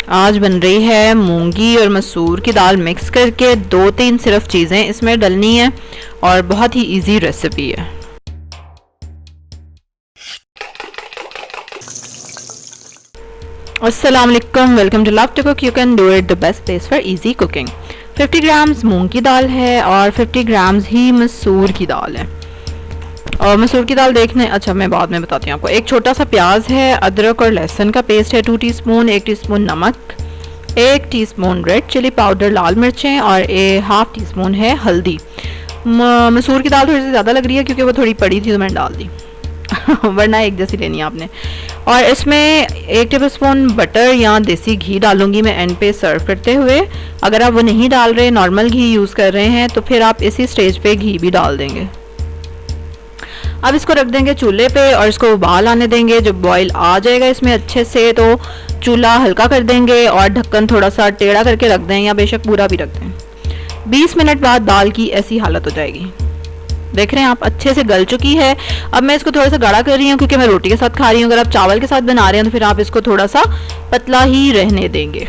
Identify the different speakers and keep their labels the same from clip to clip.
Speaker 1: आज बन रही है मूंगी और मसूर की दाल मिक्स करके। 2-3 सिर्फ चीज़ें इसमें डलनी है और बहुत ही इजी रेसिपी है। अस्सलाम वालेकुम, welcome to love to cook. You can do it the best place for easy cooking. 50 grams मूंग की दाल है और 50 ग्राम्स ही मसूर की दाल है। और मसूर की दाल देखने, अच्छा मैं बाद में बताती हूँ आपको। एक छोटा सा प्याज है, अदरक और लहसुन का पेस्ट है 2 टीस्पून, 1 टीस्पून नमक, 1 टीस्पून रेड चिली पाउडर लाल मिर्चें और 1/2 टीस्पून है हल्दी। मसूर की दाल थोड़ी सी ज़्यादा लग रही है क्योंकि वो थोड़ी पड़ी थी तो मैंने डाल दी वरना एक जैसी लेनी है आपने। और इसमें 1 टेबलस्पून बटर या देसी घी डालूंगी मैं एंड पे सर्व करते हुए। अगर आप वो नहीं डाल रहे, नॉर्मल घी यूज़ कर रहे हैं, तो फिर आप इसी स्टेज पे घी भी डाल देंगे। अब इसको रख देंगे चूल्हे पे और इसको उबाल आने देंगे। जब बॉईल आ जाएगा इसमें अच्छे से तो चूल्हा हल्का कर देंगे और ढक्कन थोड़ा सा टेढ़ा करके रख दें या बेशक पूरा भी रख दें। 20 मिनट बाद दाल की ऐसी हालत हो जाएगी। देख रहे हैं आप, अच्छे से गल चुकी है। अब मैं इसको थोड़ा सा गाढ़ा कर रही हूँ क्योंकि मैं रोटी के साथ खा रही हूँ। अगर आप चावल के साथ बना रहे हैं तो फिर आप इसको थोड़ा सा पतला ही रहने देंगे,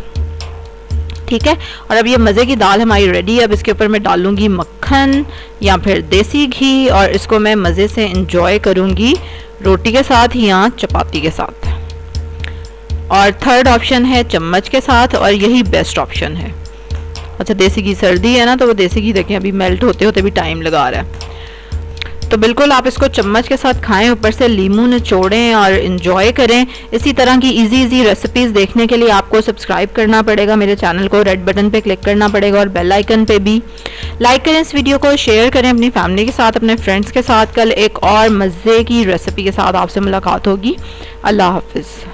Speaker 1: ठीक है। और अब ये मज़े की दाल हमारी रेडी है। अब इसके ऊपर मैं डालूंगी मक्खन या फिर देसी घी और इसको मैं मज़े से इंजॉय करूंगी रोटी के साथ या चपाती के साथ। और थर्ड ऑप्शन है चम्मच के साथ और यही बेस्ट ऑप्शन है। अच्छा, देसी घी सर्दी है ना, तो वो देसी घी देखें अभी मेल्ट होते होते भी टाइम लगा रहा है। तो बिल्कुल आप इसको चम्मच के साथ खाएं, ऊपर से लीमू निचोड़ें और इन्जॉय करें। इसी तरह की इजी रेसिपीज़ देखने के लिए आपको सब्सक्राइब करना पड़ेगा मेरे चैनल को, रेड बटन पे क्लिक करना पड़ेगा और बेल आइकन पे भी। लाइक करें इस वीडियो को, शेयर करें अपनी फैमिली के साथ, अपने फ्रेंड्स के साथ। कल एक और मज़े की रेसिपी के साथ आपसे मुलाकात होगी। अल्लाह हाफिज़।